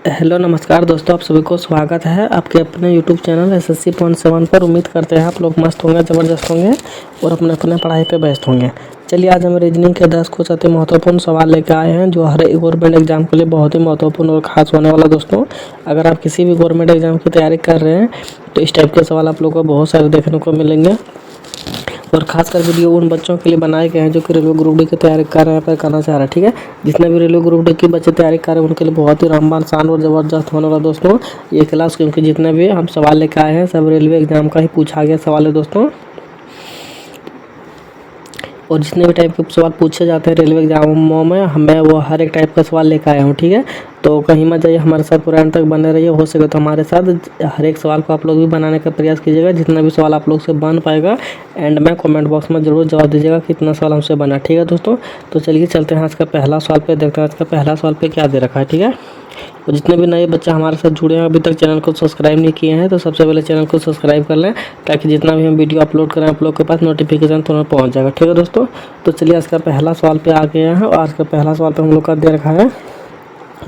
Hello नमस्कार दोस्तों, आप सभी को स्वागत है आपके अपने यूट्यूब चैनल एसएससी पॉइंट 7 पर। उम्मीद करते हैं आप लोग मस्त होंगे, ज़बरदस्त होंगे और अपने अपने पढ़ाई पे व्यस्त होंगे। चलिए आज हम रीजनिंग के 10 कुछ अति महत्वपूर्ण सवाल लेकर आए हैं जो हर एक गवर्नमेंट एग्जाम के लिए बहुत ही महत्वपूर्ण और खास होने वाला। दोस्तों, अगर आप किसी भी गवर्नमेंट एग्जाम की तैयारी कर रहे हैं तो इस टाइप के सवाल आप लोगों को बहुत सारे देखने को मिलेंगे। और खासकर वीडियो उन बच्चों के लिए बनाए गए हैं जो कि रेलवे ग्रुप डी की तैयारी कर रहे हैं, पर करना चाह रहे हैं। ठीक है, जितने भी रेलवे ग्रुप डी की बच्चे तैयारी कर रहे हैं उनके लिए बहुत ही रामबान शान और ज़बरदस्त होने वाला दोस्तों ये क्लास, क्योंकि जितने भी हम सवाल लेकर आए हैं सब रेलवे एग्जाम का ही पूछा गया सवाल है दोस्तों। और जितने भी टाइप के सवाल पूछे जाते हैं रेलवे एग्जामों में हमें वो हर एक टाइप का सवाल लेकर आया हूँ। ठीक है, तो कहीं मत जाइए, हमारे साथ पूरा एंड तक बने रहिए। हो सके तो हमारे साथ हर एक सवाल को आप लोग भी बनाने का प्रयास कीजिएगा। जितना भी सवाल आप लोग से बन पाएगा एंड में कमेंट बॉक्स में ज़रूर जवाब दीजिएगा कि इतना सवाल हमसे बना। ठीक है दोस्तों, तो चलिए चलते हैं आज का पहला सवाल पे, देखते हैं आज का पहला सवाल पे क्या दे रखा है। ठीक है, और जितने भी नए बच्चे हमारे साथ जुड़े हैं अभी तक चैनल को सब्सक्राइब नहीं किए हैं तो सबसे पहले चैनल को सब्सक्राइब कर लें, ताकि जितना भी हम वीडियो अपलोड करें आप लोग के पास नोटिफिकेशन तुरंत पहुंच जाएगा। ठीक है दोस्तों, तो चलिए आज का पहला सवाल पे आ गए हैं। और आज का पहला सवाल पे हम लोग का दे रखा है,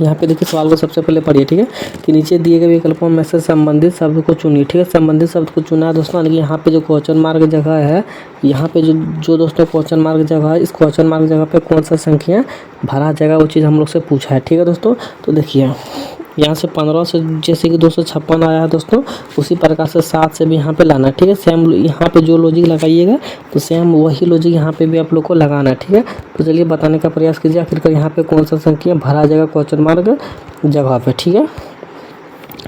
यहाँ पे देखिए सवाल को सबसे पहले पढ़िए। ठीक है, कि नीचे दिए गए विकल्पों में से संबंधित शब्द को चुनिए। ठीक है, संबंधित शब्द को चुना है दोस्तों, यानी कि यहाँ पे जो क्वेश्चन मार्क जगह है, यहाँ पे जो दोस्तों क्वेश्चन मार्क जगह है, इस क्वेश्चन मार्क जगह पे कौन सा संख्या भरा जाएगा वो चीज़ हम लोग से पूछा है। ठीक है दोस्तों, तो देखिए यहाँ से 15 से जैसे कि 256 आया है दोस्तों, उसी प्रकार से 7 से भी यहाँ पे लाना है। ठीक है, सेम यहाँ पे जो लॉजिक लगाइएगा तो सेम वही लॉजिक यहाँ पे भी आप लोग को लगाना है। ठीक है, तो चलिए बताने का प्रयास कीजिए आखिरकार यहाँ पे कौन सा संख्या भरा जाएगा क्वेश्चन मार्क जगह पे। ठीक है,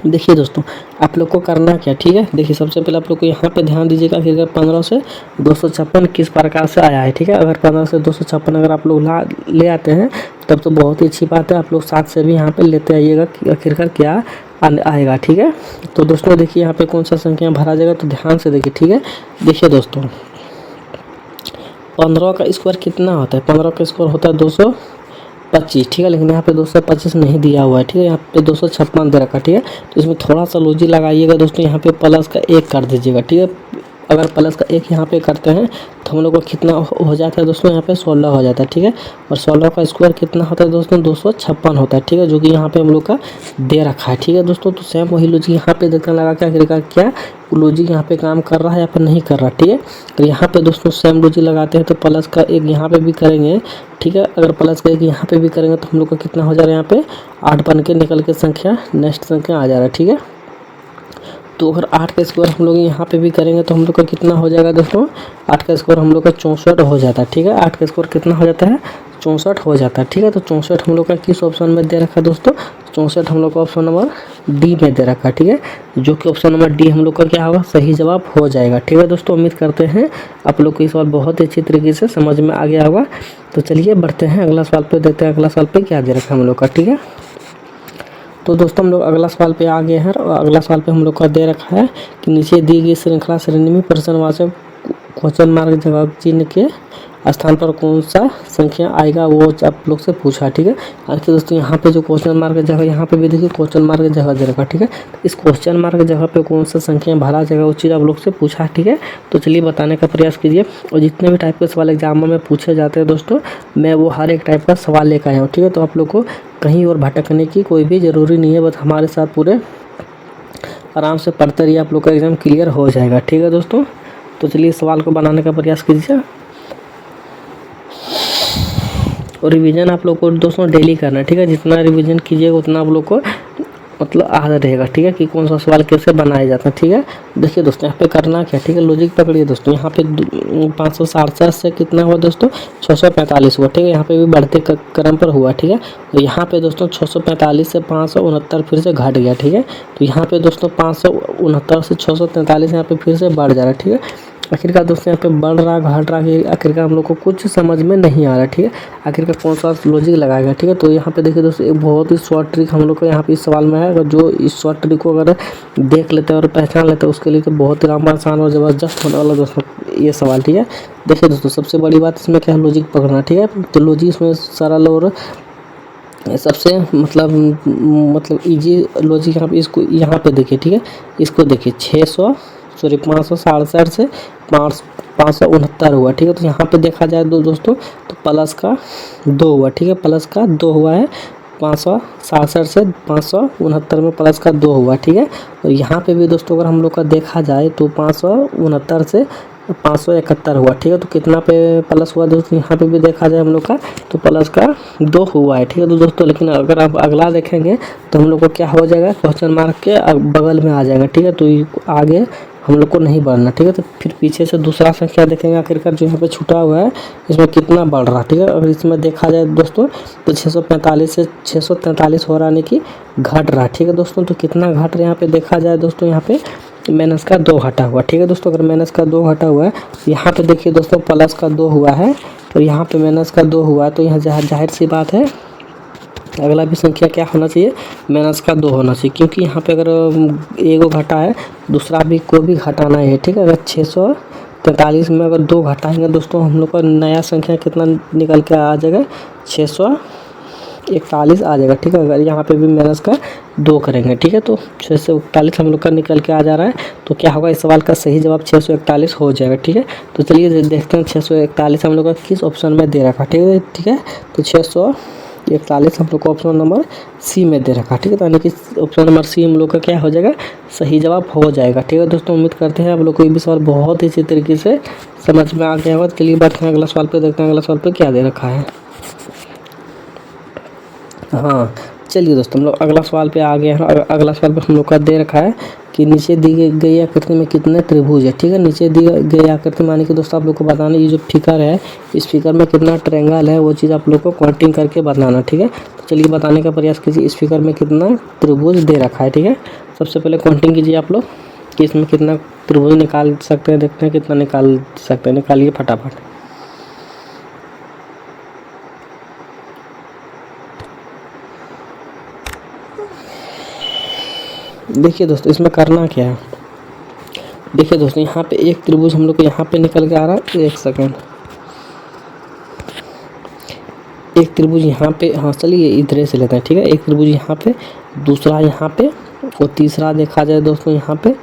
देखिए दोस्तों आप लोग को करना क्या। ठीक है, देखिए सबसे पहले आप लोग को यहाँ पे ध्यान दीजिएगा कि अगर 15 से 256 किस प्रकार से आया है। ठीक है, अगर 15 से 256 अगर आप लोग ले आते हैं तब तो बहुत ही अच्छी बात है। आप लोग 7 से भी यहाँ पे लेते आइएगा कि आखिरकार क्या आएगा। ठीक है, तो दोस्तों देखिए यहाँ पे कौन सा संख्या भरा जाएगा, तो ध्यान से देखिए। ठीक है, देखिए दोस्तों 15 का स्क्वायर कितना होता है, 15 का स्क्वायर होता है 225। ठीक है, लेकिन यहाँ पे 225 नहीं दिया हुआ है। ठीक है, यहाँ पे 256 दे रखा है। ठीक है, तो इसमें थोड़ा सा लॉजिक लगाइएगा दोस्तों, यहाँ पे प्लस का 1 कर दीजिएगा। ठीक है, अगर प्लस का 1 यहाँ पे करते हैं तो हम लोग को कितना हो जाता है दोस्तों, यहाँ पे 16 हो जाता है। ठीक है, और 16 का स्क्वायर कितना होता है दोस्तों, 256 होता है। ठीक है, जो कि यहाँ पे हम लोग का दे रखा है। ठीक है दोस्तों, तो सेम वही लॉजिक यहाँ पे देखने लगा क्या आखिरकार क्या लॉजिक यहाँ पे काम कर रहा है या फिर नहीं कर रहा। ठीक है, तो यहाँ पे दोस्तों सेम लॉजिक लगाते हैं तो प्लस का 1 यहाँ पे भी करेंगे। ठीक है, अगर प्लस का 1 यहाँ पे भी करेंगे तो हम लोग का कितना हो जा रहा है, यहाँ पे 8 बन के निकल के संख्या नेक्स्ट संख्या आ जा रहा है। ठीक है, तो अगर 8 का स्क्वायर हम लोग यहाँ पे भी करेंगे तो हम लोग का कितना हो जाएगा दोस्तों, 8 का स्क्वायर हम लोग का 64 हो जाता है। ठीक है, 8 का स्क्वायर कितना हो जाता है, 64 हो जाता है। ठीक है, तो 64 हम लोग का किस ऑप्शन में दे रखा है दोस्तों, 64 हम लोग का ऑप्शन नंबर डी में दे रखा है। ठीक है, जो कि ऑप्शन नंबर डी हम लोग का क्या होगा, सही जवाब हो जाएगा। ठीक है दोस्तों, उम्मीद करते हैं आप लोग को ये सवाल बहुत ही अच्छी तरीके से समझ में आ गया होगा। तो चलिए बढ़ते हैं अगला सवाल पे, देखते हैं अगला सवाल पे क्या दे रखा है हम लोग का। ठीक है, तो दोस्तों हम लोग अगला सवाल पे आ गए हैं और अगला सवाल पे हम लोग का दे रखा है कि नीचे दी गई श्रृंखला श्रेणी में प्रश्नवाचक क्वेश्चन मार्क जवाब चिन्ह के स्थान पर कौन सा संख्या आएगा वो आप लोग से पूछा। ठीक है, आखिर दोस्तों यहाँ पे जो क्वेश्चन मार्क जगह यहाँ पे भी देखिए क्वेश्चन मार्क जगह दे रखा। ठीक है, इस क्वेश्चन मार्क जगह पे कौन सा संख्या भरा जाएगा वो चीज़ आप लोग से पूछा। ठीक है, तो चलिए बताने का प्रयास कीजिए। और जितने भी टाइप के सवाल एग्जामों में पूछे जाते हैं दोस्तों मैं वो हर एक टाइप का सवाल लेकर आया हूँ। ठीक है, तो आप लोग को कहीं और भटकने की कोई भी ज़रूरी नहीं है, बस हमारे साथ पूरे आराम से पढ़ते रहिए, आप लोग का एग्ज़ाम क्लियर हो जाएगा। ठीक है दोस्तों, तो चलिए सवाल को बनाने का प्रयास कीजिए। और रिवीजन आप लोग को दोस्तों डेली करना है। ठीक है, जितना रिवीजन कीजिएगा उतना आप लोग को मतलब आदत रहेगा। ठीक है, कि कौन सा सवाल कैसे बनाया जाता है। ठीक है, देखिए दोस्तों यहाँ पे करना क्या। ठीक है, लॉजिक पकड़िए दोस्तों, यहाँ पे 567 से कितना हुआ दोस्तों, 645 हुआ। ठीक है, यहाँ पे भी बढ़ते क्रम पर हुआ। ठीक है, तो यहाँ पे दोस्तों 645 से 569 फिर से घट गया। ठीक है, तो यहाँ पे दोस्तों 569 से 643 यहाँ पे फिर से बढ़ जा रहा है। ठीक है, आखिरकार दोस्तों यहाँ पे बढ़ रहा घट रहा है, आखिरकार हम लोग को कुछ समझ में नहीं आ रहा। ठीक है, आखिरकार कौन सा लॉजिक लगाएगा। ठीक है, तो यहाँ पे देखिए दोस्तों एक बहुत ही शॉर्ट ट्रिक हम लोग को यहाँ पे इस सवाल में है। अगर जो इस शॉर्ट ट्रिक को अगर देख लेते हैं और पहचान लेते हैं उसके लिए तो बहुत ही रामबान आसान और ज़बरदस्त होने वाला दोस्तों ये सवाल। ठीक है, देखिए दोस्तों सबसे बड़ी बात इसमें क्या है, लॉजिक पकड़ना। ठीक है, तो लॉजिक इसमें सरल और सबसे मतलब इजी लॉजिक यहाँ पे इसको यहाँ पे देखिए। ठीक है, इसको देखिए 567 से 569 हुआ। ठीक है, तो यहाँ पे देखा जाए दोस्तों तो प्लस का 2 हुआ। ठीक है, प्लस का 2 हुआ है 567 से 569 में प्लस का 2 हुआ, ठीक है। और यहाँ पे भी दोस्तों अगर हम लोग का देखा जाए तो 569 से 571 हुआ, ठीक है। तो कितना पे प्लस हुआ दोस्तों, यहाँ पे भी देखा जाए हम लोग का तो प्लस का 2 हुआ है, ठीक है। तो दोस्तों लेकिन अगर आप अगला देखेंगे तो हम लोग को क्या हो जाएगा, क्वेश्चन मार्क के बगल में आ जाएगा, ठीक है। तो आगे हम लोग को नहीं बढ़ना, ठीक है। तो फिर पीछे से दूसरा संख्या देखेंगे आखिरकार जो यहाँ पे छूटा हुआ है इसमें कितना बढ़ रहा है, ठीक है। अगर इसमें देखा जाए दोस्तों तो 645 से 643 हो रहा है, यानी कि घट रहा है, ठीक है दोस्तों। तो कितना घट रहा है यहाँ पे देखा जाए दोस्तों, यहाँ पे माइनस का 2 घटा हुआ, ठीक है दोस्तों। अगर माइनस का 2 घटा हुआ है, यहाँ पे देखिए दोस्तों प्लस का 2 हुआ है और यहाँ पे माइनस का 2 हुआ है, तो यहाँ जाहिर सी बात है अगला भी संख्या क्या होना चाहिए, माइनस का 2 होना चाहिए, क्योंकि यहाँ पे अगर एगो घटा है दूसरा भी को भी घटाना है, ठीक है। अगर 643 में अगर 2 घटाएंगे दोस्तों हम लोग का नया संख्या कितना निकल के आ जाएगा, 641 आ जाएगा, ठीक है। अगर यहाँ पे भी माइनस का 2 करेंगे, ठीक है, तो 641 हम लोग का निकल के आ जा रहा है। तो क्या होगा, इस सवाल का सही जवाब 641 हो जाएगा, ठीक है। तो चलिए देखते हैं 641 हम लोग का किस ऑप्शन में दे रखा, ठीक है, ठीक है। तो 641 हम लोग को ऑप्शन नंबर सी में दे रखा, ठीक है। तो यानी कि ऑप्शन नंबर सी हम लोग का क्या हो जाएगा, सही जवाब हो जाएगा, ठीक है दोस्तों। उम्मीद करते हैं आप लोग को ये भी सवाल बहुत ही अच्छी तरीके से समझ में आ गया होगा। चलिए बढ़ते हैं अगला सवाल पे, देखते हैं अगला सवाल पे क्या दे रखा है। हाँ चलिए दोस्तों हम लोग अगला सवाल पे आ गए हैं। अगला सवाल पे हम लोग का दे रखा है कि नीचे दी गई आकृति में कितने त्रिभुज है, ठीक है। नीचे दी गई आकृति मानी कि दोस्तों आप लोग को बताना ये जो फिगर है इस फिगर में कितना ट्रायंगल है वो चीज़ आप लोग को काउंटिंग करके बताना, ठीक है। तो चलिए बताने का प्रयास कीजिए इस फिगर में कितना त्रिभुज दे रखा है, ठीक है। सबसे पहले काउंटिंग कीजिए आप लोग कि इसमें कितना त्रिभुज निकाल सकते हैं, देखते हैं कितना निकाल सकते हैं, निकालिए फटाफट। देखिए दोस्तों इसमें करना क्या है, देखिए दोस्तों यहाँ पे एक त्रिभुज हम लोग को यहाँ पे निकल के आ रहा है, एक सेकेंड, एक त्रिभुज यहाँ पे, हाँ चलिए इधर से लेते हैं, ठीक है। एक त्रिभुज यहाँ पे, दूसरा यहाँ पे और तीसरा देखा जाए दोस्तों यहाँ पे,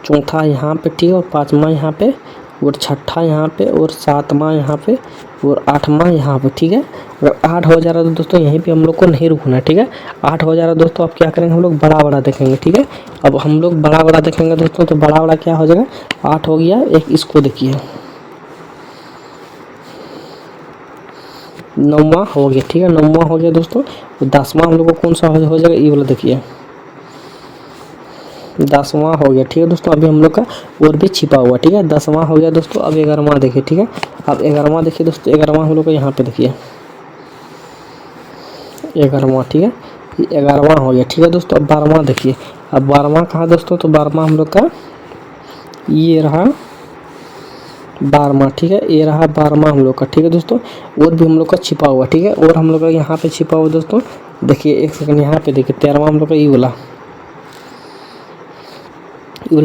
चौथा यहाँ पे, ठीक है, और पाँचवा यहाँ पे और छठा यहाँ पे और सातवां यहाँ पे और आठवां यहाँ पे, ठीक है। अगर 8 हो जा रहा है तो दोस्तों यहीं पे हम लोग को नहीं रुकना है, ठीक है। 8 हो जा रहा है दोस्तों, अब क्या करेंगे हम लोग बड़ा बड़ा देखेंगे, ठीक है। अब हम लोग बड़ा बड़ा देखेंगे दोस्तों, तो बड़ा बड़ा क्या हो जाएगा, 8 हो गया, एक इसको देखिए 9वां हो गया, ठीक है, 9वां हो गया दोस्तों। 10वां हम लोग को कौन सा हो जाएगा, ये वाला देखिए 10वां हो गया, ठीक है दोस्तों। अभी हम लोग का और भी छिपा हुआ, ठीक है, 10वां हो गया दोस्तों। अब 11वां देखिए, ठीक है। अब 11वां देखिए दोस्तों, 11वां हम लोग को यहाँ पे देखिए 11वां, ठीक है, 11वां हो गया, ठीक है दोस्तों। अब 12वां देखिए, अब 12वां कहाँ दोस्तों, तो 12वां हम लोग का ये रहा 12वां, ठीक है, ये रहा 12वां हम लोग का, ठीक है दोस्तों। और भी हम लोग का छिपा हुआ, ठीक है, और हम लोग का यहाँ पे छिपा हुआ दोस्तों, देखिए एक सेकंड यहाँ पे देखिए 13वां हम लोग का ये वाला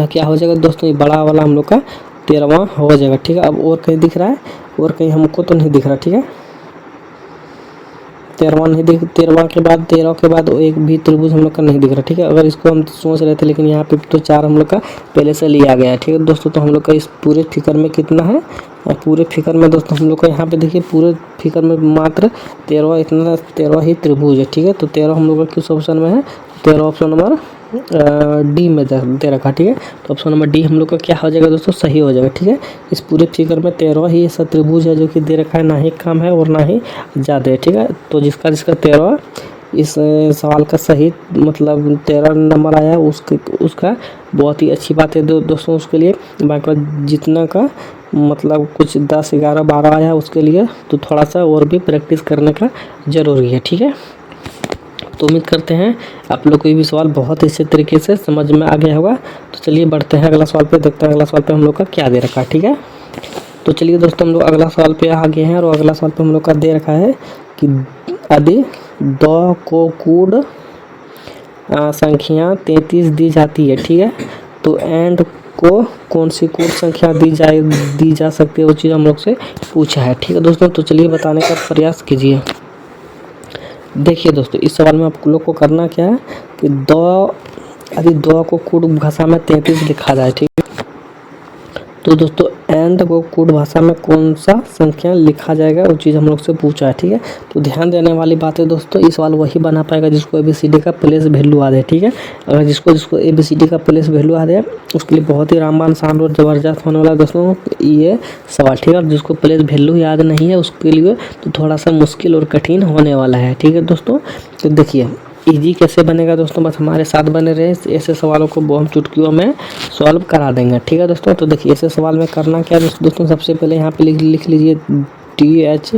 क्या हो जाएगा दोस्तों, ये बड़ा वाला हम लोग का 13वां हो जाएगा, ठीक है। अब और कहीं दिख रहा है, और कहीं हमको तो नहीं दिख रहा, ठीक है, 13वां नहीं दिख, 13वां के बाद 13 के बाद एक भी त्रिभुज हम लोग का नहीं दिख रहा, ठीक है। अगर इसको हम सोच रहे थे लेकिन यहाँ पे तो 4 हम लोग का पहले से लिया गया है, ठीक है दोस्तों। तो हम लोग का इस पूरे फिगर में कितना है, पूरे फिगर में दोस्तों हम लोग का यहाँ पे देखिए पूरे फिगर में मात्र 13 इतना 13 ही त्रिभुज है, ठीक है। तो 13 हम लोग का किस ऑप्शन में है, 13 ऑप्शन नंबर डी में दे रखा, ठीक है। तो ऑप्शन नंबर डी हम लोग का क्या हो जाएगा दोस्तों, सही हो जाएगा, ठीक है। इस पूरे फिगर में 13 ही ऐसा त्रिभुज है जो कि दे रखा है, ना ही कम है और ना ही ज़्यादा है, ठीक है। तो जिसका 13 इस सवाल का सही मतलब 13 नंबर आया उसका बहुत ही अच्छी बात है दोस्तों उसके लिए। बाकी जितना का मतलब कुछ 10, 11, 12 आया उसके लिए तो थोड़ा सा और भी प्रैक्टिस करने का ज़रूरी है, ठीक है। तो उम्मीद करते हैं आप लोग को ये भी सवाल बहुत ही अच्छे तरीके से समझ में आ गया होगा। तो चलिए बढ़ते हैं अगला सवाल पे, देखते हैं अगला सवाल पे हम लोग का क्या दे रखा है, ठीक है। तो चलिए दोस्तों हम लोग अगला सवाल पे आ गए हैं, और अगला सवाल पे हम लोग का दे रखा है कि यदि 2 को कूड़ संख्या 33 दी जाती है, ठीक है, तो एंड को कौन सी कूड़ संख्या दी जा सकती है, वो चीज़ हम लोग से पूछा है, ठीक है दोस्तों। तो चलिए बताने का प्रयास कीजिए। देखिए दोस्तों इस सवाल में आप लोग को करना क्या है कि यदि 2 को कूड़ भाषा में 33 लिखा जाए, ठीक है, तो दोस्तों एंड को कोड भाषा में कौन सा संख्या लिखा जाएगा वो चीज़ हम लोग से पूछा है, ठीक है। तो ध्यान देने वाली बात है दोस्तों, इस सवाल वही बना पाएगा जिसको ABCD का प्लेस वैल्यू आ जाए, ठीक है। अगर जिसको ABCD का प्लेस वैल्यू आ जाए उसके लिए बहुत ही रामबाण शान और ज़बरदस्त होने वाला है दोस्तों ये सवाल, ठीक है। और जिसको प्लेस वैल्यू याद नहीं है उसके लिए तो थोड़ा सा मुश्किल और कठिन होने वाला है, ठीक है दोस्तों। तो देखिए इजी कैसे बनेगा दोस्तों, बस हमारे साथ बने रहे, ऐसे सवालों को हम चुटकियों में सॉल्व करा देंगे, ठीक है दोस्तों। तो देखिए ऐसे सवाल में करना क्या है दोस्तों, सबसे पहले यहाँ पे लिख लीजिए TH,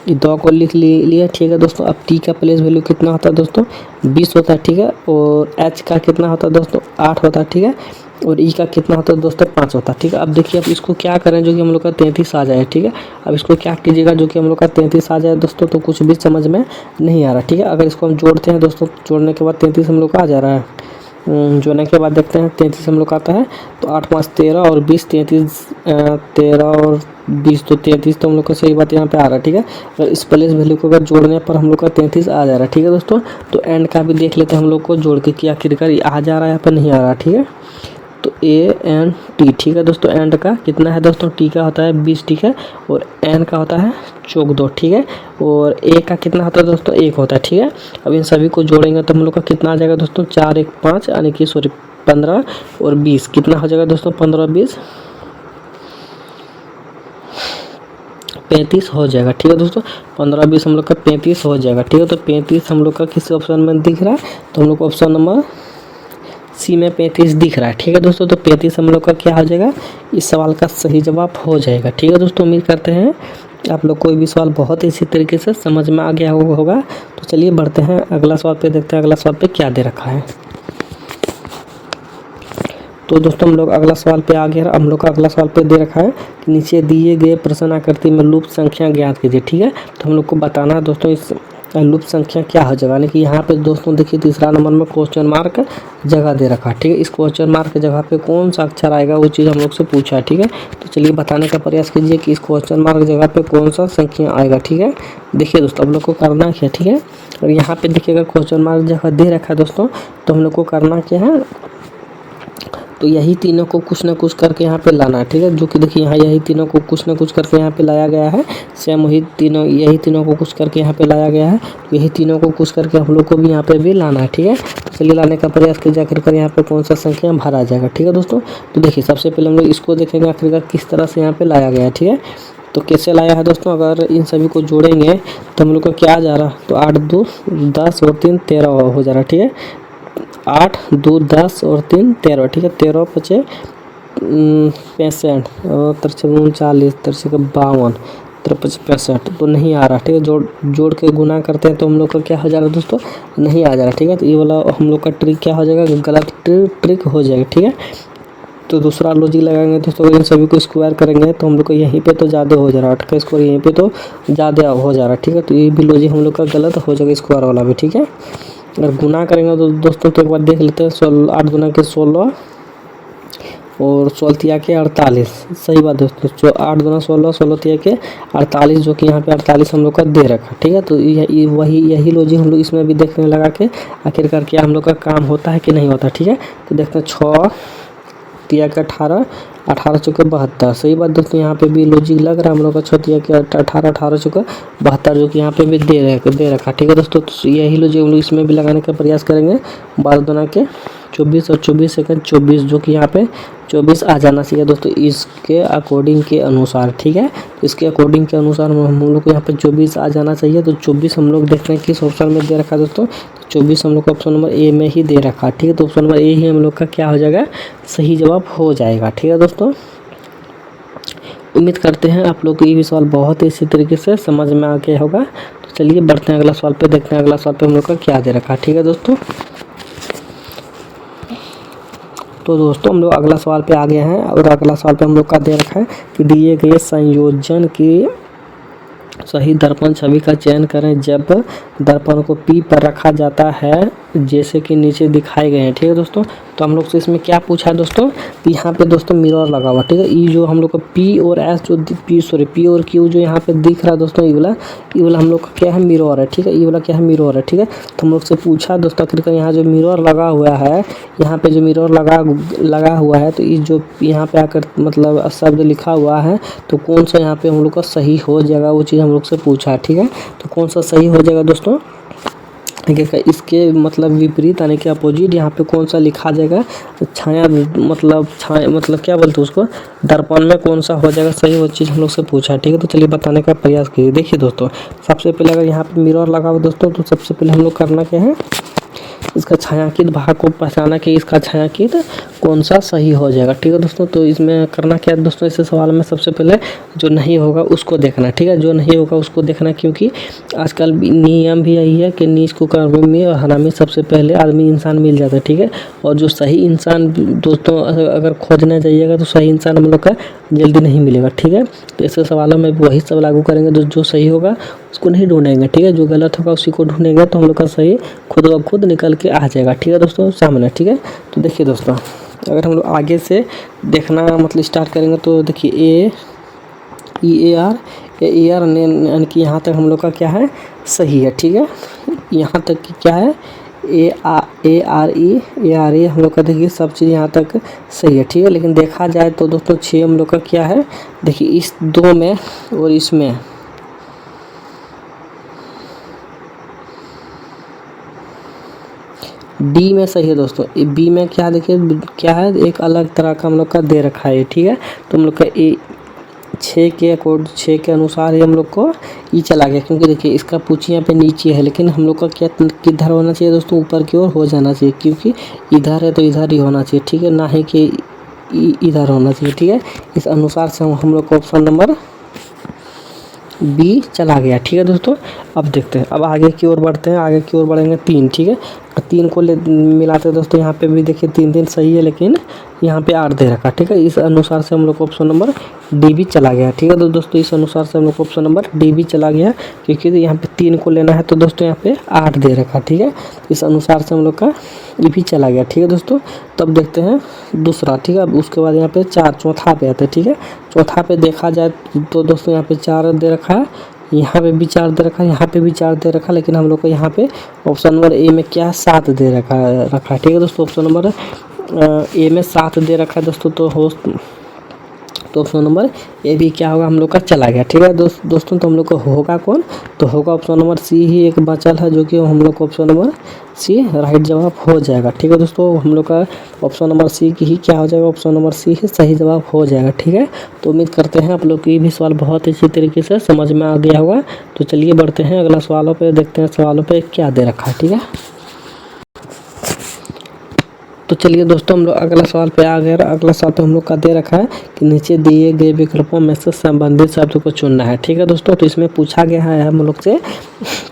ये 2 को लिख लिए, ठीक है दोस्तों। अब T का प्लेस वैल्यू कितना होता है दोस्तों 20 होता है, ठीक है। और H का कितना होता है दोस्तों 8 होता है, ठीक है। और E का कितना होता है दोस्तों 5 होता है, ठीक है। अब देखिए अब इसको क्या करें जो कि हम लोग का 33 आ जाए, ठीक है। अब इसको क्या कीजिएगा जो कि हम लोग का 33 आ जाए दोस्तों, तो कुछ भी समझ में नहीं आ रहा, ठीक है। अगर इसको हम जोड़ते हैं दोस्तों, जोड़ने के बाद 33 हम लोग का आ जा रहा है, जोड़ने के बाद देखते हैं 33 हम लोग का आता है, तो 8 5 13 और 20 33 13 और 20 तो 33 तो हम लोग का सही बात यहाँ पे आ रहा है, ठीक है। और इस प्लेस वैल्यू को अगर जोड़ने पर हम लोग का 33 आ जा रहा है, ठीक है दोस्तों। तो एंड का भी देख लेते हैं हम लोग को जोड़ के कि आखिरकार आ जा रहा है यहाँ पर नहीं आ रहा, ठीक है। तो ANT, ठीक है दोस्तों। एंड का कितना है दोस्तों, T का होता है 20, ठीक है। और N का होता है 14, ठीक है। और A का कितना होता है दोस्तों 1 होता है, ठीक है। अब इन सभी को जोड़ेंगे तो हम लोग का कितना आ जाएगा दोस्तों 4 1 5 यानी कि 15 और 20 कितना हो जाएगा दोस्तों 15 20 35 हो जाएगा, ठीक है दोस्तों। 15 20 हम लोग का 35 हो जाएगा, ठीक है। तो 35 हम लोग का किस ऑप्शन में दिख रहा है, तो हम लोग को ऑप्शन नंबर C में 35 दिख रहा है, ठीक है दोस्तों। तो 35 हम लोग का क्या हो जाएगा, इस सवाल का सही जवाब हो जाएगा, ठीक है दोस्तों। उम्मीद करते हैं आप लोग कोई भी सवाल बहुत ही इसी तरीके से समझ में आ गया होगा। तो चलिए बढ़ते हैं अगला सवाल पे, देखते हैं अगला सवाल पे क्या दे रखा है। तो दोस्तों हम लोग अगला सवाल पे आ गया, हम लोग का अगला सवाल पे दे रखा है कि नीचे दिए गए प्रश्न आकृति में लूप संख्या ज्ञात कीजिए, ठीक है। तो हम लोग को बताना है दोस्तों इस लूप संख्या क्या हो जाएगा, यानी कि यहाँ पे दोस्तों देखिए तीसरा नंबर में क्वेश्चन मार्क जगह दे रखा है, ठीक है। इस क्वेश्चन मार्क जगह पे कौन सा अक्षर आएगा वो चीज़ हम लोग से पूछा है, ठीक है। तो चलिए बताने का प्रयास कीजिए कि इस क्वेश्चन मार्क जगह पे कौन सा संख्या आएगा, ठीक है। देखिए दोस्तों हम लोग को करना क्या, ठीक है। और यहाँ पे देखिएगा क्वेश्चन मार्क जगह दे रखा है दोस्तों, तो हम लोग को करना क्या है, तो यही तीनों को कुछ ना कुछ करके यहाँ पे लाना है, ठीक है। जो कि देखिए यहाँ यही तीनों को कुछ ना कुछ करके यहाँ पे लाया गया है, सेम वही तीनों यही तीनों को कुछ करके यहाँ पे लाया गया है, यही तीनों को कुछ करके हम लोग को भी यहाँ पे भी लाना है, ठीक है। तो चलिए लाने का प्रयास कीजिए आखिरकार यहाँ पे कौन सा संख्या भरा जाएगा, ठीक है दोस्तों। तो देखिए सबसे पहले हम लोग इसको देखेंगे आखिरकार किस तरह से यहाँ पे लाया गया है, ठीक है। तो कैसे लाया है दोस्तों, अगर इन सभी को जोड़ेंगे तो हम लोग का क्या आ जा रहा है, तो 8 2 10 और 3 13 हो जा रहा है, ठीक है। 8 2 10 और 3 13, ठीक है। 13 5 65 और 3 39 3 52 3 65 तो नहीं आ रहा, ठीक है। जोड़ के गुना करते हैं तो हम लोग का क्या हो जा रहा है दोस्तों, नहीं आ जा रहा, ठीक है। तो ये वाला हम लोग का ट्रिक क्या हो जाएगा, गलत ट्रिक हो जाएगा, ठीक है। तो दूसरा लॉजिक लगाएंगे दोस्तों, इन सभी को स्क्वायर करेंगे तो हम लोग को यहीं पे तो ज़्यादा हो जा रहा है, 8 का स्क्वायर यहीं पे तो ज़्यादा हो जा रहा है, ठीक है। तो ये भी लॉजिक हम लोग का गलत हो जाएगा, स्क्वायर वाला भी, ठीक है। अगर गुना करेंगे तो दोस्तों तो एक बार देख लेते हैं, 8 गुना के 16 और 16 तिया के 48, सही बात दोस्तों। 8 गुना 16 16 तिया के 48, जो कि यहाँ पे 48 हम लोग का दे रखा, ठीक है। तो यही लॉजिक हम लोग इसमें भी देखने लगा के आखिरकार क्या हम लोग का काम होता है कि नहीं होता, ठीक है। तो देखते हैं 6 तिया के 18 18 चौके 72, सही बात दोस्तों। यहाँ पे भी लॉजिक लग रहा है हम लोग का 6 तिया के 18 18 चौके 72, जो कि यहाँ पे भी दे रखा, ठीक है दोस्तों। तो यही लॉजिक हम लोग इसमें भी लगाने का प्रयास करेंगे। 12 दुना के 24 और 24 सेकंड 24, जो कि यहाँ पे 24 आ जाना चाहिए दोस्तों इसके अकॉर्डिंग के अनुसार, ठीक है। तो इसके अकॉर्डिंग के अनुसार हम लोग को यहाँ पे 24 आ जाना चाहिए। तो 24 हम लोग देखते हैं किस ऑप्शन में दे रखा है दोस्तों, तो 24 हम लोग को ऑप्शन नंबर A में ही दे रखा, ठीक है। तो ऑप्शन नंबर A ही हम लोग का क्या हो जाएगा, सही जवाब हो जाएगा, ठीक है दोस्तों। उम्मीद करते हैं आप लोग को ये भी सवाल बहुत ही इसी तरीके से समझ में आ गया होगा। तो चलिए बढ़ते हैं अगला सवाल पे, देखते हैं अगला सवाल पे हम लोग का क्या दे रखा, ठीक है दोस्तों। तो दोस्तों हम लोग अगला सवाल पे आ गए हैं, और अगला सवाल पे हम लोग का दे रखा है कि दिए गए संयोजन की सही दर्पण छवि का चयन करें जब दर्पण को P पर रखा जाता है जैसे कि नीचे दिखाए गए हैं, ठीक है दोस्तों। तो हम लोग से इसमें क्या पूछा है दोस्तों, तो यहाँ पे दोस्तों मिरर लगा हुआ, ठीक है। ये जो हम लोग का पी और एस जो पी और क्यू जो यहाँ पे दिख रहा है दोस्तों, ये वाला हम लोग का क्या है, मिरर है, ठीक है। ये वाला क्या है, मिरर है, ठीक है। तो हम लोग से पूछा दोस्तों आखिरकार यहाँ जो मिरर लगा हुआ है, यहाँ पे जो मिरर लगा हुआ है, तो ये जो यहाँ पे आकर मतलब शब्द लिखा हुआ है, तो कौन सा यहाँ पे हम लोग का सही हो जाएगा, वो चीज़ हम लोग से पूछा है, ठीक है। तो कौन सा सही हो जाएगा दोस्तों, इसके मतलब विपरीत यानी कि अपोजिट यहाँ पे कौन सा लिखा जाएगा, छाया मतलब क्या बोलते हैं उसको, दर्पण में कौन सा हो जाएगा सही, वो चीज़ हम लोग से पूछा है, ठीक है। तो चलिए बताने का प्रयास कीजिए। देखिए दोस्तों, सबसे पहले अगर यहाँ पे मिरर लगा हुआ दोस्तों, तो सबसे पहले हम लोग करना क्या है, इसका छायांकित भाग को पहचाना कि इसका छायांकित कौन सा सही हो जाएगा, ठीक है दोस्तों। तो इसमें करना क्या है दोस्तों, इस सवाल में सबसे पहले जो नहीं होगा उसको देखना, ठीक है। जो नहीं होगा उसको देखना, क्योंकि आजकल नियम भी यही है कि नीच कुकर्म में और हरामी सबसे पहले आदमी इंसान मिल जाता है, ठीक है। और जो सही इंसान दोस्तों अगर खोजने जाइएगा तो सही इंसान हम लोग का जल्दी नहीं मिलेगा, ठीक है। तो ऐसे सवालों में वही सब लागू करेंगे, जो सही होगा उसको नहीं ढूंढेंगे, ठीक है। जो गलत होगा उसी को ढूंढेंगे, तो हम लोग का सही खुद ब खुद निकल के आ जाएगा, ठीक है दोस्तों, सामने, ठीक है। तो देखिए दोस्तों, अगर हम लोग आगे से देखना मतलब स्टार्ट करेंगे, तो देखिए ए आर यानी कि यहाँ तक हम लोग का क्या है, सही है, ठीक है। यहाँ तक की क्या है, ए आर ई हम लोग का देखिए सब चीज़ यहाँ तक सही है, ठीक है। लेकिन देखा जाए तो दोस्तों 6 हम लोग का क्या है, देखिए इस 2 में और इसमें डी में सही है दोस्तों। बी में क्या देखिए क्या है, एक अलग तरह का हम लोग का दे रखा है, ठीक है। तो हम लोग का 6 के अनुसार ही हम लोग को ये चला गया, क्योंकि देखिए इसका पूछ यहाँ पे नीचे है, लेकिन हम लोग का क्या किधर होना चाहिए दोस्तों, ऊपर की ओर हो जाना चाहिए, क्योंकि इधर है तो इधर ही होना चाहिए, ठीक है, ना ही कि इधर होना चाहिए, ठीक है। इस अनुसार से हम लोग को ऑप्शन नंबर बी चला गया, ठीक है दोस्तों। अब देखते हैं, अब आगे की ओर बढ़ते हैं, आगे की ओर बढ़ेंगे 3, ठीक है। 3 को मिलाते हैं दोस्तों, यहाँ पे भी देखिए 3 सही है, लेकिन यहाँ पे 8 दे रखा, ठीक है। इस अनुसार से हम लोग को ऑप्शन नंबर डी भी चला गया, ठीक है। तो दोस्तों इस अनुसार से हम लोग को ऑप्शन नंबर डी भी चला गया, क्योंकि यहाँ पे 3 को लेना है, तो दोस्तों यहाँ पे 8 दे रखा, ठीक है। इस अनुसार से हम लोग का ये भी चला गया, ठीक है दोस्तों। तब देखते हैं दूसरा, ठीक है। उसके बाद यहाँ पे 4 चौथा पे आते हैं, ठीक है। चौथा पे देखा जाए तो दोस्तों यहाँ पे 4 दे रखा है, यहाँ पे भी 4 दे रखा है, यहाँ पे भी 4 दे रखा है, लेकिन हम लोग को यहाँ पे ऑप्शन नंबर ए में क्या 7 दे रखा है, ठीक है दोस्तों। ऑप्शन नंबर ए में 7 दे रखा है दोस्तों, तो ऑप्शन नंबर ए भी क्या होगा, हम लोग का चला गया, ठीक है दोस्तों। तो हम लोग को होगा कौन, तो होगा ऑप्शन नंबर सी ही एक बचल है, जो कि हम लोग को ऑप्शन नंबर सी राइट जवाब हो जाएगा, ठीक है दोस्तों। हम लोग का ऑप्शन नंबर सी की ही क्या हो जाएगा, ऑप्शन नंबर सी ही सही जवाब हो जाएगा, ठीक है। तो उम्मीद करते हैं आप लोग को ये भी सवाल बहुत अच्छी तरीके से समझ में आ गया होगा। तो चलिए बढ़ते हैं अगला सवालों पे, देखते हैं सवालों पे क्या दे रखा है, ठीक है। तो चलिए दोस्तों, हम लोग अगला सवाल पे आ गए। अगला सवाल पे हम लोग का दे रखा है कि नीचे दिए गए विकल्पों में से संबंधित शब्द को चुनना है, ठीक है दोस्तों। तो इसमें पूछा गया है हम लोग से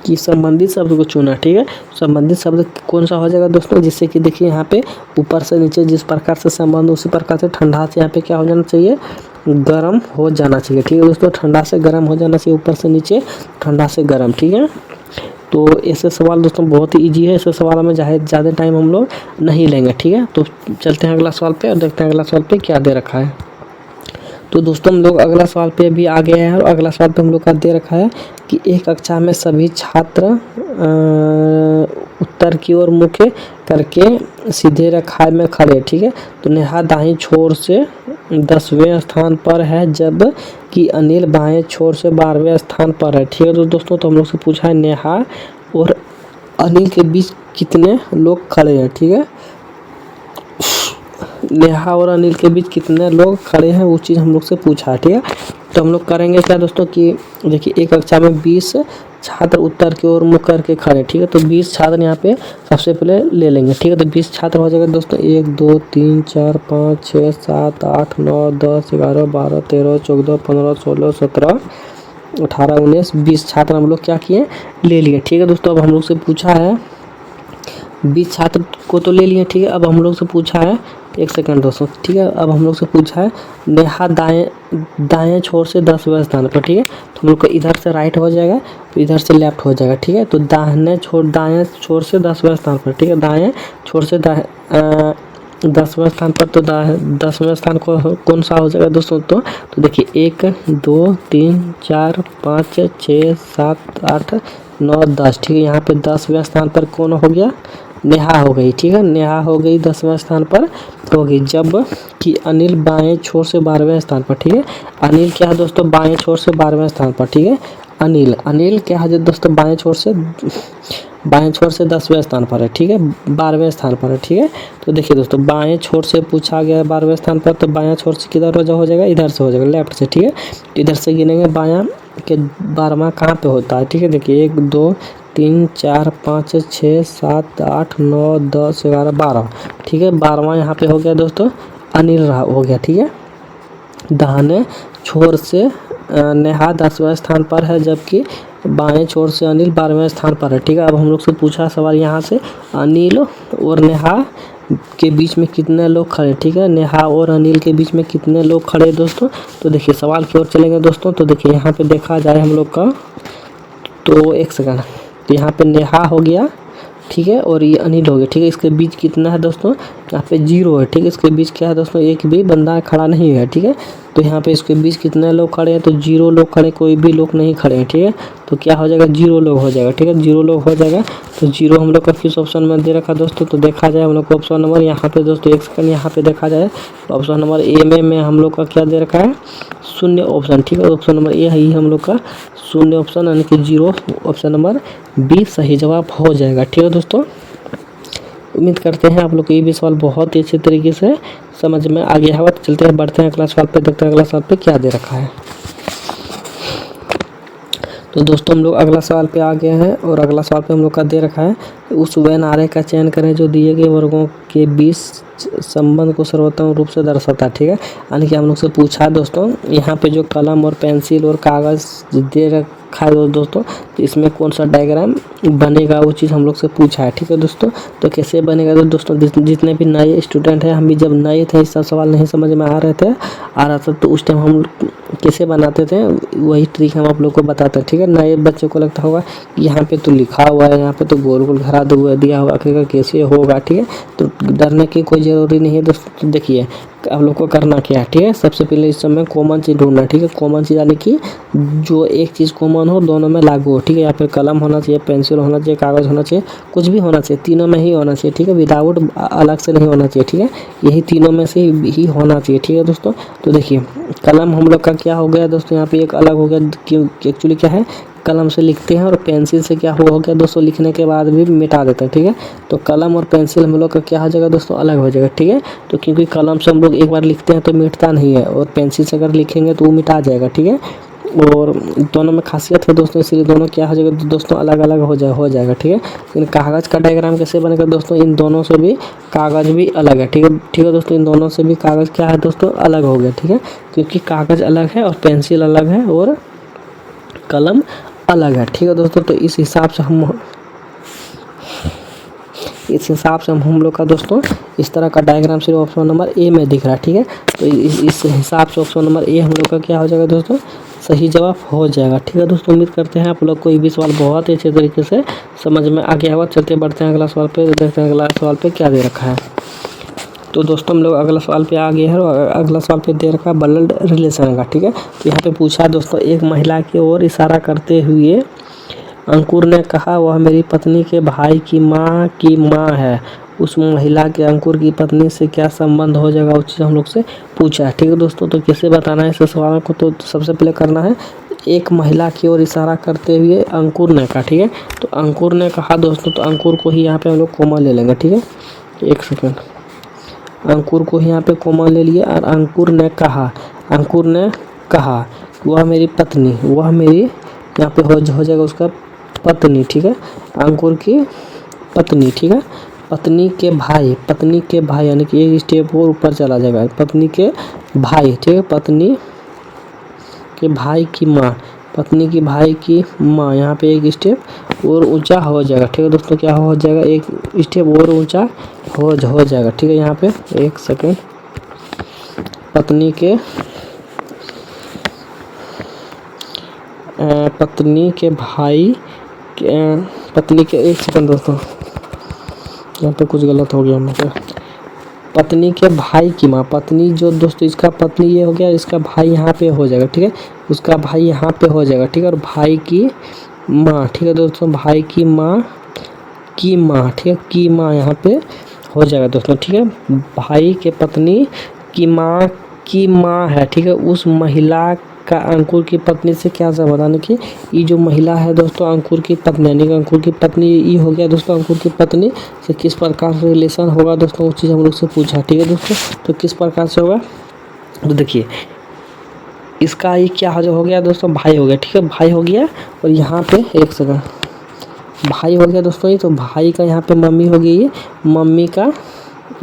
कि संबंधित शब्द को चुना, ठीक है। संबंधित शब्द कौन सा हो जाएगा दोस्तों, जिससे कि देखिए यहाँ पे ऊपर से नीचे जिस प्रकार से संबंध, उसी प्रकार से ठंडा से यहाँ पे क्या हो जाना चाहिए, गर्म हो जाना चाहिए, ठीक है दोस्तों। ठंडा से गर्म हो जाना चाहिए, ऊपर से नीचे ठंडा से गर्म, ठीक है। तो ऐसे सवाल दोस्तों बहुत ही ईजी है, ऐसे सवालों में ज़्यादा टाइम हम लोग नहीं लेंगे, ठीक है। तो चलते हैं अगला सवाल पे और देखते हैं अगला सवाल पे क्या दे रखा है। तो दोस्तों हम लोग अगला सवाल पे भी आ गए हैं, और अगला सवाल पे हम लोग का दे रखा है कि एक कक्षा में सभी छात्र उत्तर की ओर मुख करके सीधे रेखा में खड़े, ठीक है। तो नेहा दाहिनी छोर से 10वें स्थान पर है, जब कि अनिल बाएं छोर से 12वें स्थान पर है, ठीक है। तो दोस्तों तो हम लोग से पूछा है नेहा और अनिल के बीच कितने लोग खड़े हैं, ठीक है। नेहा और अनिल के बीच कितने लोग खड़े हैं, वो चीज़ हम लोग से पूछा है, ठीक है। तो हम लोग करेंगे क्या दोस्तों कि देखिए एक कक्षा में 20 छात्र उत्तर की ओर मुख करके खड़े, ठीक है। तो 20 छात्र यहाँ पे सबसे पहले ले लेंगे, ठीक है। तो 20 छात्र हो जाएगा दोस्तों, 1 2 3 4 5 6 7 8 9 10 11 12 13 14 15 16 17 18 19 20 छात्र हम लोग क्या किए, ले लिए, ठीक है दोस्तों। अब हम लोग से पूछा है 20 छात्र को तो ले लिए, ठीक है। अब हम लोग से पूछा है, एक सेकंड दोस्तों, ठीक है। अब हम लोग से पूछा है नेहा दाएं छोर से 10वें स्थान पर, ठीक है। तो हम लोग को इधर से राइट हो जाएगा, तो इधर से लेफ्ट हो जाएगा, ठीक है। तो दाएं छोर से 10वें स्थान पर, ठीक है। दाएं छोर से 10वें स्थान पर, तो 10वें स्थान को कौन सा हो जाएगा दोस्तों? तो देखिए 1 2 3 4 5 6 7 8 9 10, ठीक है। यहाँ पे 10वें स्थान पर कौन हो गया? नेहा हो गई, ठीक है। नेहा हो गई 10वें स्थान पर हो गई। जब कि अनिल बाएं छोर से 12वें स्थान पर, ठीक है। अनिल क्या है दोस्तों? बाएं छोर से 12वें स्थान पर, ठीक है। अनिल क्या है दोस्तों? बाएं छोर से 10वें स्थान पर है, ठीक है। 12वें स्थान पर है, ठीक है। तो देखिए दोस्तों, बाएं छोर से पूछा गया है 12वें स्थान पर, तो बाएं छोर से किधर हो जाएगा? इधर से हो जाएगा, लेफ्ट से, ठीक है। इधर से गिनेंगे बायां के 12वां कहाँ पे होता है, ठीक है। देखिए 1 2 3 4 5 6 7 8 9 10 11 12, ठीक है। 12वां यहाँ पे हो गया दोस्तों, अनिल हो गया, ठीक है। दाहिने छोर से नेहा 10वें स्थान पर है, जबकि बाएं छोर से अनिल 12वें स्थान पर है, ठीक है। अब हम लोग से पूछा सवाल यहाँ से, अनिल और नेहा के बीच में कितने लोग खड़े, ठीक है। नेहा और अनिल के बीच में कितने लोग खड़े दोस्तों? तो देखिए सवाल की ओर चलेंगे दोस्तों। तो देखिए यहाँ पे देखा जाए हम लोग का, तो एक सेकंड, तो यहाँ पे नेहा हो गया, ठीक है, और ये अनिल हो गया, ठीक है। इसके बीच कितना है दोस्तों? यहाँ पे 0 है, ठीक है। इसके बीच क्या है दोस्तों? एक भी बंदा खड़ा नहीं है, ठीक है। तो यहाँ पे इसके बीच कितने लोग खड़े हैं? तो 0 लोग खड़े, कोई भी लोग नहीं खड़े हैं, ठीक है। तो क्या हो जाएगा? 0 लोग हो जाएगा, ठीक है। 0 लोग हो जाएगा। तो 0 हम लोग का किस ऑप्शन में दे रखा दोस्तों? तो देखा जाए हम लोग को ऑप्शन नंबर यहाँ पे दोस्तों, एक सेकंड, यहाँ पे देखा जाए ऑप्शन नंबर ए में हम लोग का क्या दे रखा है? शून्य ऑप्शन, ठीक है। ऑप्शन नंबर ए है हम लोग का शून्य ऑप्शन, यानी कि 0। ऑप्शन नंबर बी सही जवाब हो जाएगा, ठीक है दोस्तों। उम्मीद करते हैं आप लोग को ये भी सवाल बहुत ही अच्छे तरीके से समझ में आ गया होगा। चलते हैं, बढ़ते हैं अगला सवाल पे, देखते हैं अगला सवाल पे क्या दे रखा है। तो दोस्तों हम लोग अगला सवाल पे आ गए हैं, और अगला सवाल पे हम लोग का दे रखा है, उस वेन आरेख का चयन करें जो दिए गए वर्गों के बीच संबंध को सर्वोत्तम रूप से दर्शाता है, ठीक है। यानी कि हम लोग से पूछा दोस्तों, यहाँ पे जो कलम और पेंसिल और कागज़ दे रखा है दोस्तों, तो इसमें कौन सा डायग्राम बनेगा, वो चीज़ हम लोग से पूछा है, ठीक है दोस्तों। तो कैसे बनेगा? तो दोस्तों जितने भी नए स्टूडेंट हैं, हम भी जब नए थे, इसका सवाल नहीं समझ में आ रहा था, तो उस टाइम हम कैसे बनाते थे, वही ट्रिक हम आप लोग को बताते हैं, ठीक है। नए बच्चे को लगता होगा यहाँ पे तो लिखा हुआ है, यहाँ पे तो गोल गोल घरा दिया हुआ, आखिर कैसे होगा, ठीक है। तो डरने की कोई ज़रूरी नहीं है दोस्तों। तो देखिए आप लोग को करना क्या है, ठीक है। सबसे पहले इस समय कॉमन चीज़ ढूंढना, ठीक है। कॉमन चीज़ यानी कि जो एक चीज़ कॉमन हो, दोनों में लागू हो, ठीक है। या फिर कलम होना चाहिए, पेंसिल होना चाहिए, कागज़ होना चाहिए, कुछ भी होना चाहिए, तीनों में ही होना चाहिए, ठीक है। विदाउट अलग से नहीं होना चाहिए, ठीक है। यही तीनों में से ही होना चाहिए, ठीक है दोस्तों। तो देखिए कलम हम लोग का क्या हो गया दोस्तों? यहाँ पे एक अलग हो गया, क्यों? एक्चुअली क्या है, कलम से लिखते हैं और पेंसिल से क्या हो गया दोस्तों, लिखने के बाद भी मिटा देते हैं, ठीक है। तो कलम और पेंसिल हम लोग का क्या हो जाएगा दोस्तों? अलग हो जाएगा, ठीक है। तो क्योंकि कलम से हम लोग एक बार लिखते हैं तो मिटता नहीं है, और पेंसिल से अगर लिखेंगे तो वो मिटा जाएगा, ठीक है। और दोनों में खासियत है दोस्तों, इसलिए दोनों क्या हो जाएगा दोस्तों? अलग अलग हो जाएगा, ठीक है। लेकिन कागज़ का डायग्राम कैसे बनेगा दोस्तों? इन दोनों से भी कागज़ भी अलग है, ठीक है दोस्तों। इन दोनों से भी कागज़ क्या है दोस्तों? अलग हो गया, ठीक है। क्योंकि कागज़ अलग है और पेंसिल अलग है और कलम अलग है, ठीक है दोस्तों। तो इस हिसाब से हम लोग का दोस्तों इस तरह का डायग्राम सिर्फ ऑप्शन नंबर ए में दिख रहा है, ठीक है। तो इस हिसाब से ऑप्शन नंबर ए हम लोग का क्या हो जाएगा दोस्तों? सही जवाब हो जाएगा, ठीक है दोस्तों। उम्मीद करते हैं आप लोग को ये भी सवाल बहुत ही अच्छे तरीके से समझ में आ गया होगा। चलते बढ़ते हैं अगला सवाल पे, देखते हैं अगला सवाल पे क्या दे रखा है। तो दोस्तों हम लोग अगला सवाल पे आ गए हैं, और अगला सवाल पे दे रखा है ब्लड रिलेशन का, ठीक है। तो यहाँ पे पूछा दोस्तों, एक महिला की ओर इशारा करते हुए अंकुर ने कहा, वह मेरी पत्नी के भाई की माँ है। उस महिला के अंकुर की पत्नी से क्या संबंध हो जाएगा, उस चीज़ हम लोग से पूछा है, ठीक है दोस्तों। तो कैसे बताना है इस सवाल को? तो सबसे पहले करना है, एक महिला की ओर इशारा करते हुए अंकुर ने कहा, ठीक है। तो अंकुर ने कहा दोस्तों, तो अंकुर को ही यहाँ पे हम लोग कोमा ले लेंगे, ठीक है। एक सेकेंड, अंकुर को यहाँ पे कोमा ले लिए, और अंकुर ने कहा वह मेरी पत्नी, वह मेरी यहाँ पे हो जाएगा उसका पत्नी, ठीक है। अंकुर की पत्नी, ठीक है। पत्नी के भाई यानी कि एक स्टेप और ऊपर चला जाएगा, पत्नी के भाई, ठीक है। पत्नी के भाई की माँ, यहाँ पे एक स्टेप और ऊंचा हो जाएगा। ठीक है दोस्तों, क्या हो जाएगा, एक स्टेप और ऊंचा हो जाएगा। ठीक है, यहाँ पे एक सेकेंड, पत्नी के भाई पत्नी के, एक सेकंड दोस्तों, यहाँ पे कुछ गलत हो गया मुझे। पत्नी के भाई की माँ, पत्नी जो दोस्तों इसका पत्नी ये हो गया, इसका भाई यहाँ पे हो जाएगा। ठीक है, उसका भाई यहाँ पे हो जाएगा। ठीक है, और भाई की माँ, ठीक है दोस्तों, भाई की माँ ठीक है, की माँ यहाँ पे हो जाएगा दोस्तों। ठीक है, भाई के पत्नी की माँ है। ठीक है, उस महिला का अंकुर की पत्नी से क्या संबंध है कि ये जो महिला है दोस्तों अंकुर की पत्नी, यानी कि अंकुर की पत्नी ये हो गया दोस्तों, अंकुर की पत्नी से किस प्रकार से रिलेशन होगा दोस्तों, वो चीज़ हम लोग से पूछा। ठीक है दोस्तों, तो किस प्रकार से होगा, तो देखिए इसका ये क्या हो गया दोस्तों, भाई हो गया। ठीक है, भाई हो गया, और यहाँ पे एक सेकंड, भाई हो गया दोस्तों ये, तो भाई का यहाँ पे मम्मी हो गई, ये मम्मी का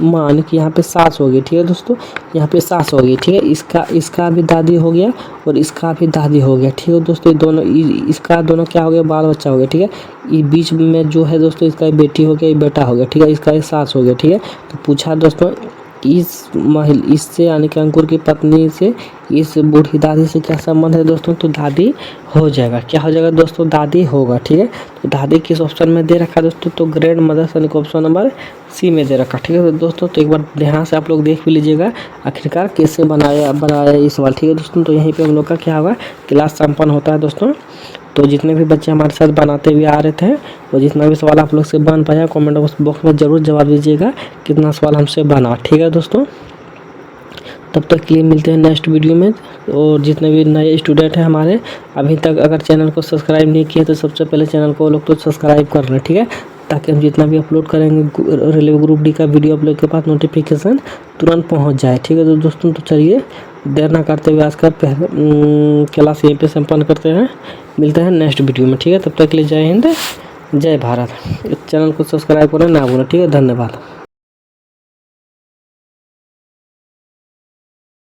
माँ, यानी कि यहाँ पे सास हो गई। ठीक है दोस्तों, यहाँ पे सास हो गई। ठीक है, इसका भी दादी हो गया, और इसका भी दादी हो गया। ठीक है दोस्तों, दोनों इसका दोनों क्या हो गया, बाल बच्चा हो गया। ठीक है, ये बीच में जो है दोस्तों इसका बेटी हो गया, ये बेटा हो गया। ठीक है, इसका सास हो गया। ठीक है, तो पूछा दोस्तों इससे यानी कि अंकुर की पत्नी से इस बूढ़ी दादी से क्या संबंध है दोस्तों, तो दादी हो जाएगा। क्या हो जाएगा दोस्तों, दादी होगा। ठीक है, तो दादी किस ऑप्शन में दे रखा दोस्तों, तो ग्रैंड मदर यानी कि ऑप्शन नंबर सी में दे रखा। ठीक है दोस्तों, तो एक बार ध्यान से आप लोग देख भी लीजिएगा आखिरकार कैसे बनाया ये सवाल। ठीक है दोस्तों, तो यहीं पे हम लोग का क्या होगा, क्लास संपन्न होता है दोस्तों। तो जितने भी बच्चे हमारे साथ बनाते हुए आ रहे थे, वो जितना भी सवाल आप लोग से बन पाया कमेंट बॉक्स में ज़रूर जवाब दीजिएगा कितना सवाल हमसे बना। ठीक है दोस्तों, तब तक के लिए मिलते हैं नेक्स्ट वीडियो में। और जितने भी नए स्टूडेंट हैं हमारे, अभी तक अगर चैनल को सब्सक्राइब नहीं किया तो सबसे पहले चैनल को लोग तो सब्सक्राइब कर लें। ठीक है, ताकि हम जितना भी अपलोड करेंगे रेलवे ग्रुप डी का वीडियो आप लोग के पास नोटिफिकेशन तुरंत पहुंच जाए। ठीक है तो दोस्तों, तो चलिए देर ना करते हुए आज का क्लास यहीं पे संपन्न करते हैं। मिलते हैं नेक्स्ट वीडियो में। ठीक है, तब तक के लिए जय हिंद, जय भारत। चैनल को सब्सक्राइब करें ना भूलें। ठीक है, धन्यवाद।